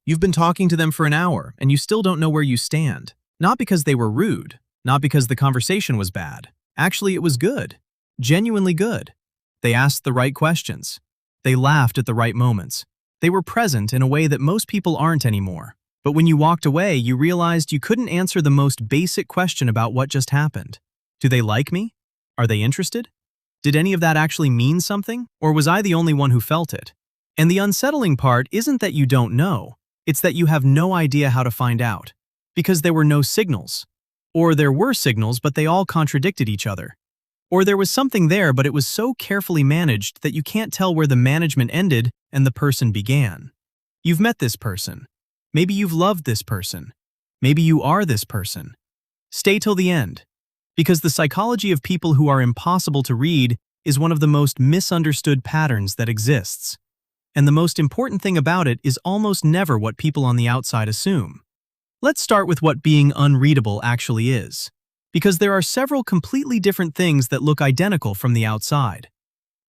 You've been talking to them for an hour, and you still don't know where you stand. Not because they were rude, not because the conversation was bad. Actually, it was good. Genuinely good. They asked the right questions. They laughed at the right moments. They were present in a way that most people aren't anymore. But when you walked away, you realized you couldn't answer the most basic question about what just happened. Do they like me? Are they interested? Did any of that actually mean something? Or was I the only one who felt it? And the unsettling part isn't that you don't know. It's that you have no idea how to find out. Because there were no signals. Or there were signals, but they all contradicted each other. Or there was something there, but it was so carefully managed that you can't tell where the management ended and the person began. You've met this person. Maybe you've loved this person. Maybe you are this person. Stay till the end. Because the psychology of people who are impossible to read is one of the most misunderstood patterns that exists. And the most important thing about it is almost never what people on the outside assume. Let's start with what being unreadable actually is. Because there are several completely different things that look identical from the outside.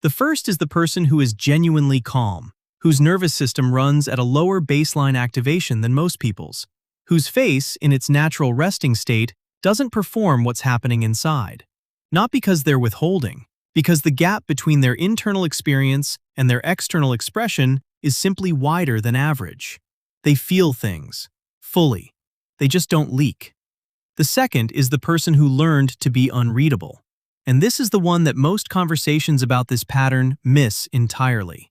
The first is the person who is genuinely calm, whose nervous system runs at a lower baseline activation than most people's, whose face, in its natural resting state, doesn't perform what's happening inside. Not because they're withholding, because the gap between their internal experience and their external expression is simply wider than average. They feel things, fully. They just don't leak. The second is the person who learned to be unreadable. And this is the one that most conversations about this pattern miss entirely.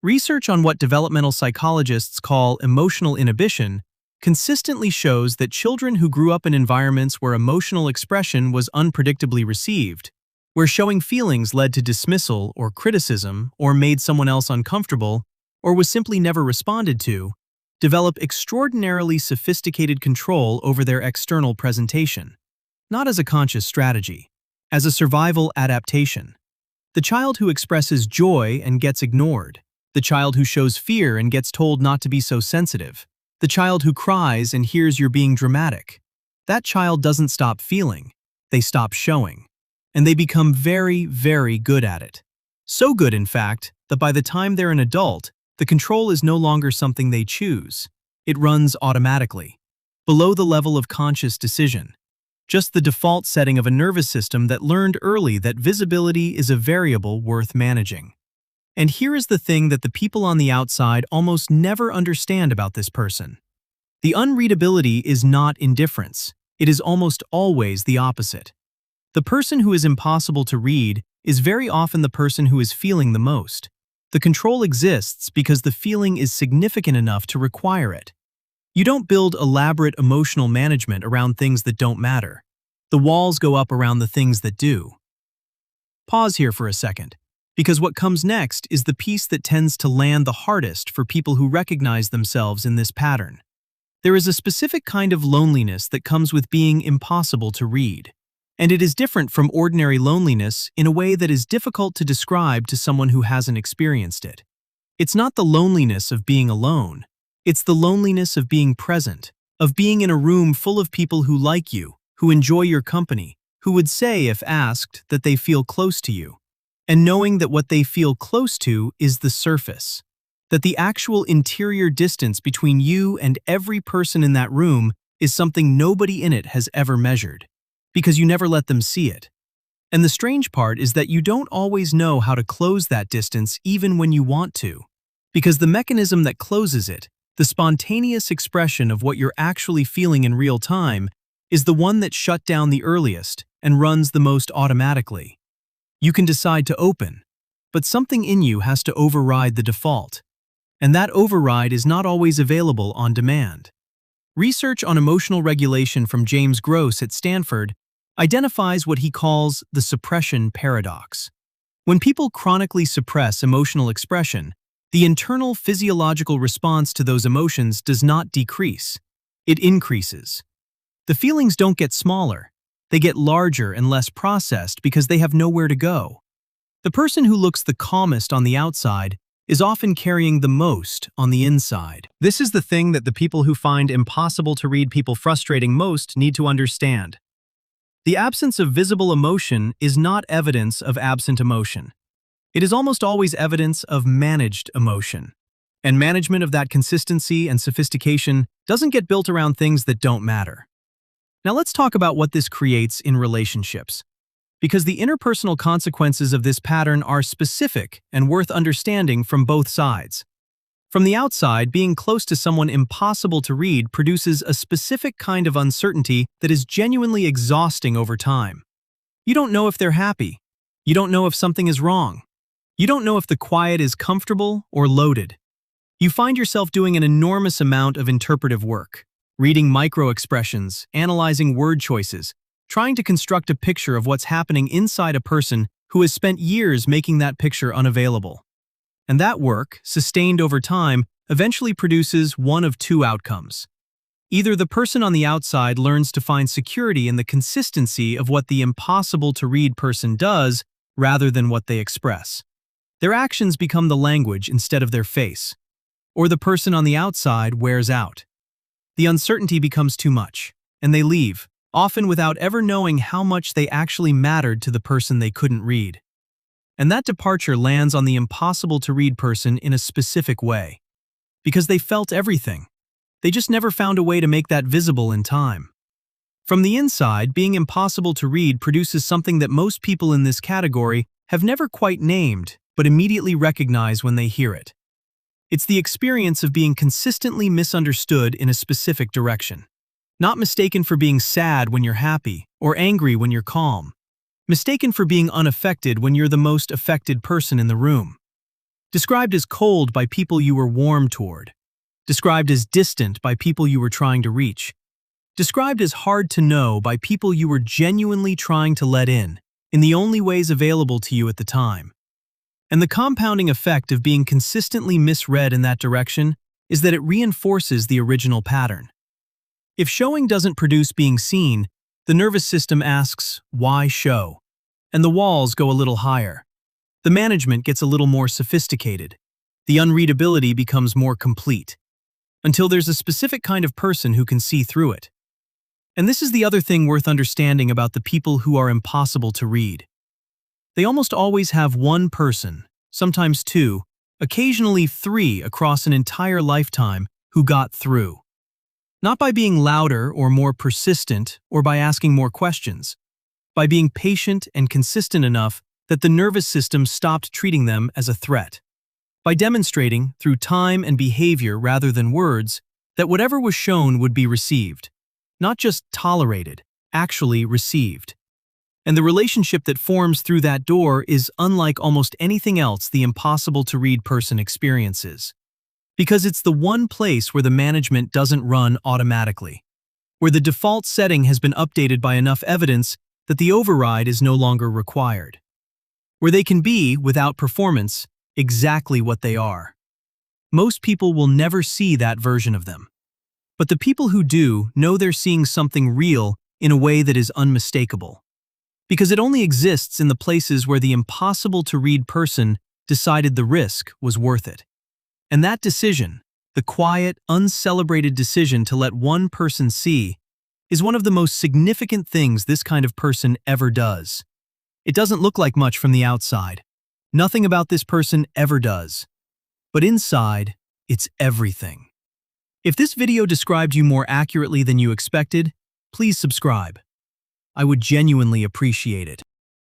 Research on what developmental psychologists call emotional inhibition consistently shows that children who grew up in environments where emotional expression was unpredictably received, where showing feelings led to dismissal or criticism or made someone else uncomfortable or was simply never responded to, develop extraordinarily sophisticated control over their external presentation, not as a conscious strategy, as a survival adaptation. The child who expresses joy and gets ignored, the child who shows fear and gets told not to be so sensitive, the child who cries and hears you're being dramatic. That child doesn't stop feeling, they stop showing. And they become very, very good at it. So good, in fact, that by the time they're an adult, the control is no longer something they choose. It runs automatically, below the level of conscious decision. Just the default setting of a nervous system that learned early that visibility is a variable worth managing. And here is the thing that the people on the outside almost never understand about this person. The unreadability is not indifference. It is almost always the opposite. The person who is impossible to read is very often the person who is feeling the most. The control exists because the feeling is significant enough to require it. You don't build elaborate emotional management around things that don't matter. The walls go up around the things that do. Pause here for a second, because what comes next is the piece that tends to land the hardest for people who recognize themselves in this pattern. There is a specific kind of loneliness that comes with being impossible to read. And it is different from ordinary loneliness in a way that is difficult to describe to someone who hasn't experienced it. It's not the loneliness of being alone. It's the loneliness of being present, of being in a room full of people who like you, who enjoy your company, who would say, if asked, that they feel close to you. And knowing that what they feel close to is the surface. That the actual interior distance between you and every person in that room is something nobody in it has ever measured. Because you never let them see it. And the strange part is that you don't always know how to close that distance even when you want to. Because the mechanism that closes it, the spontaneous expression of what you're actually feeling in real time, is the one that shut down the earliest and runs the most automatically. You can decide to open, but something in you has to override the default. And that override is not always available on demand. Research on emotional regulation from James Gross at Stanford identifies what he calls the suppression paradox. When people chronically suppress emotional expression, the internal physiological response to those emotions does not decrease. It increases. The feelings don't get smaller. They get larger and less processed because they have nowhere to go. The person who looks the calmest on the outside is often carrying the most on the inside. This is the thing that the people who find impossible to read people frustrating most need to understand. The absence of visible emotion is not evidence of absent emotion. It is almost always evidence of managed emotion. And management of that consistency and sophistication doesn't get built around things that don't matter. Now let's talk about what this creates in relationships. Because the interpersonal consequences of this pattern are specific and worth understanding from both sides. From the outside, being close to someone impossible to read produces a specific kind of uncertainty that is genuinely exhausting over time. You don't know if they're happy. You don't know if something is wrong. You don't know if the quiet is comfortable or loaded. You find yourself doing an enormous amount of interpretive work, reading micro-expressions, analyzing word choices, trying to construct a picture of what's happening inside a person who has spent years making that picture unavailable. And that work, sustained over time, eventually produces one of two outcomes. Either the person on the outside learns to find security in the consistency of what the impossible-to-read person does rather than what they express. Their actions become the language instead of their face. Or the person on the outside wears out. The uncertainty becomes too much, and they leave, often without ever knowing how much they actually mattered to the person they couldn't read. And that departure lands on the impossible-to-read person in a specific way. Because they felt everything. They just never found a way to make that visible in time. From the inside, being impossible to read produces something that most people in this category have never quite named, but immediately recognize when they hear it. It's the experience of being consistently misunderstood in a specific direction. Not mistaken for being sad when you're happy, or angry when you're calm. Mistaken for being unaffected when you're the most affected person in the room. Described as cold by people you were warm toward. Described as distant by people you were trying to reach. Described as hard to know by people you were genuinely trying to let in the only ways available to you at the time. And the compounding effect of being consistently misread in that direction is that it reinforces the original pattern. If showing doesn't produce being seen, the nervous system asks, why show? And the walls go a little higher. The management gets a little more sophisticated. The unreadability becomes more complete. Until there's a specific kind of person who can see through it. And this is the other thing worth understanding about the people who are impossible to read. They almost always have one person, sometimes two, occasionally three across an entire lifetime who got through. Not by being louder or more persistent or by asking more questions, by being patient and consistent enough that the nervous system stopped treating them as a threat. By demonstrating, through time and behavior rather than words, that whatever was shown would be received. Not just tolerated, actually received. And the relationship that forms through that door is unlike almost anything else the impossible-to-read person experiences. Because it's the one place where the management doesn't run automatically. Where the default setting has been updated by enough evidence that the override is no longer required. Where they can be, without performance, exactly what they are. Most people will never see that version of them. But the people who do know they're seeing something real in a way that is unmistakable. Because it only exists in the places where the impossible-to-read person decided the risk was worth it. And that decision, the quiet, uncelebrated decision to let one person see, is one of the most significant things this kind of person ever does. It doesn't look like much from the outside. Nothing about this person ever does. But inside, it's everything. If this video described you more accurately than you expected, please subscribe. I would genuinely appreciate it.